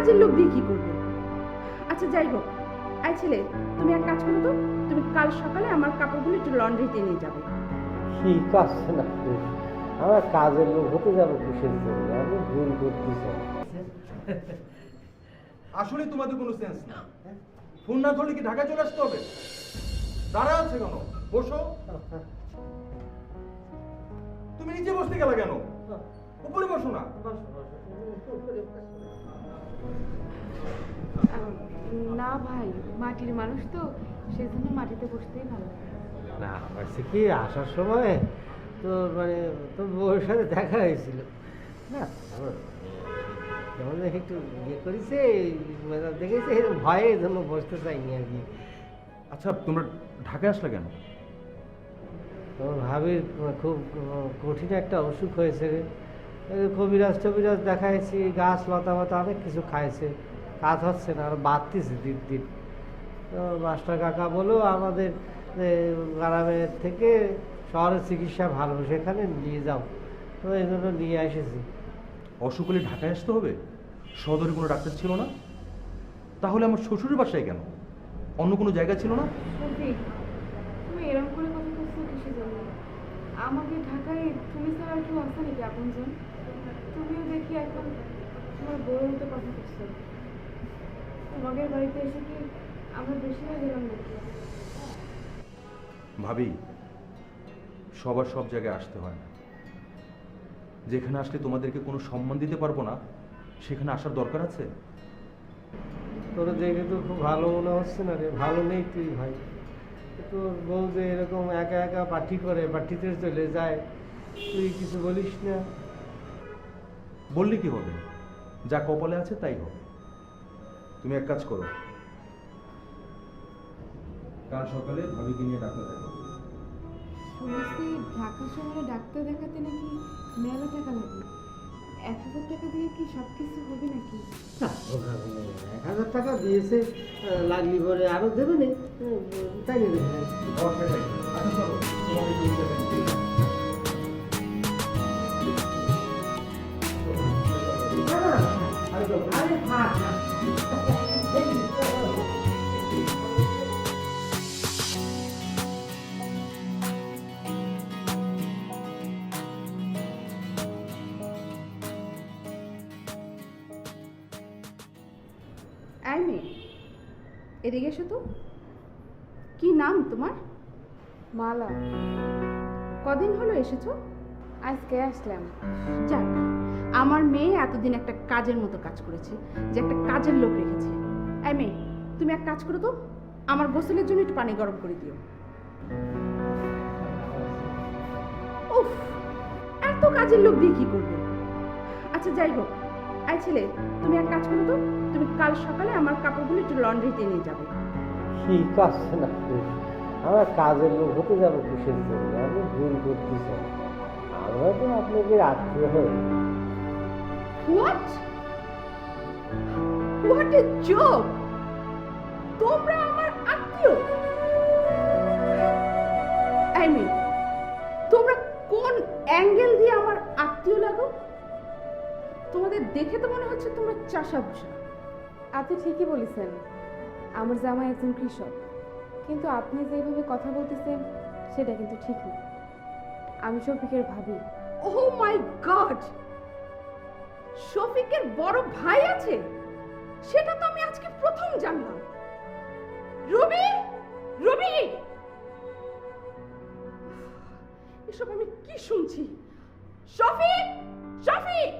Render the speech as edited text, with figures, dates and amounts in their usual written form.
কাজের লোক দিয়ে কি করবে? আচ্ছা যাই হোক, এই ছেলে তুমি এক কাজ করো তো, তুমি কাল সকালে আমার কাপড়গুলো একটু লন্ড্রিতে নিয়ে যাবে। ঠিক আছে না, আমার কাজের লোক হতে যাবো কিসের জন্য? আমি ভুল করতেছি। আসলে তোমাদের কোনো সেন্স না। ফোন না ধরলে কি ঢাকায় চলে আসতে হবে? দাঁড়া আছে কেন? বসো। তুমি নিচে বসতে গেলে কেন? উপরে বসো না। না ভাই, মাটির মানুষ তো, সেজন্য মাটিতে বসতেই ভালো লাগে। না হয়েছে কি, আসার সময় তো মানে তোর বউর সাথে দেখা হয়েছিল না, যেমন একটু ইয়ে করেছে দেখেছে, ভয়ে এই জন্য বসতে চাইনি আর কি। আচ্ছা তোমরা ঢাকায় আসলে কেন? তোমার ভাবির খুব কঠিন একটা অসুখ হয়েছে রে। কবিরাজ টবিরাজ দেখাইছি, গাছ লতা মতা অনেক কিছু খাইছে, কাজ হচ্ছে না, আর বাড়তেছে দিন দিন। তো মাস্টার কাকা বলো আমাদের গ্রামের থেকে শহরের চিকিৎসা ভালো, সেখানে নিয়ে যাও, তো এই জন্য নিয়ে এসেছি। অসুখ হলে ঢাকায় আসতে হবে? সদরে কোনো ডাক্তার ছিল না? তাহলে আমার শ্বশুরের বাসায় কেন? অন্য কোনো জায়গা ছিল না? শফিক, তুমি এরকম করে কথা বলছো কিসের জন্য? আমাকে ঢাকায় তুমি ছাড়া আর কেউ আসে নাকি আপনজন? তুমিও দেখি এখন তোমার বউয়ের মতো কথা করছো। তোমাদের বাড়িতে এসে কি আমরা বেশি হয়ে গেলাম নাকি? ভাবি, সবার সব জায়গায় আসতে হয় না। যেখানে আসলে তোমাদেরকে কোনো সম্মান দিতে পারবো না, সেখানে আসার দরকার আছে? তোর দেখে তো খুব ভালো মনে হচ্ছে না রে, ভালো নেই তুই ভাই। তোর বউ যে এরকম একা একা পার্টি করে, পার্টিতে চলে যায়, তুই কিছু বলিস না? বললে কি হবে? যা কপালে আছে তাই হবে। তুমি এক কাজ করো, কাল সকালে ভাবিকে নিয়ে ডাক্তার দেখো। শুনেছি ঢাকা শহরে ডাক্তার দেখাতে নাকি মেলা টাকা লাগে। 1000 টাকা দিয়ে কি সব কিছু হবে নাকি? 1000 টাকা দিয়েছে, লাগলি পরে আরো দেবে না, তাই না? আচ্ছা চলো, তোমাকে দুধ দেবেন। আরে থাক। এই মেয়ে, এদিকে এসো তো। কি নাম তোমার? মালা। কদিন হলো এসেছো? আজকে আসলাম। যাক, আমার মেয়ে এতদিন একটা কাজের মতো কাজ করেছে, যে একটা কাজের লোক রেখেছে। এই মেয়ে, তুমি এক কাজ করো তো, আমার গোসলের জন্য একটু পানি গরম করে দিও। উফ, এত কাজের লোক দিয়ে কি করবে? আচ্ছা যাই হোক, এই ছেলে তুমি এক কাজ করো তো, তুমি কাল সকালে আমার কাপড়গুলো একটু লন্ড্রিতে নিয়ে যাবে। ঠিক আছে না, আমার কাজের লোক হতে যাবো কিসের জন্য? আমি ভুল করতেছি। আমরা তো আপনাকে আত্মীয় হই। What what a joke! তোমরা আমার আত্মীয়? এই মেয়ে, তোমরা কোন অ্যাঙ্গেল দিয়ে আমার আত্মীয় লাগো? তোমাদের দেখে তো মনে হচ্ছে তোমরা চাষাভুষা। আপনি ঠিকই বলেছেন, আমার জামাই একজন কৃষক, কিন্তু আপনি যেভাবে কথা বলতেছেন সেটা কিন্তু ঠিক না। আমি শফিকের ভাবি। ওহ মাই গড, শফিকের বড় ভাই আছে? সেটা তো আমি আজকে প্রথম জানলাম। রবি, রবি, এসব আমি কি শুনছি? শফিক, শফিক!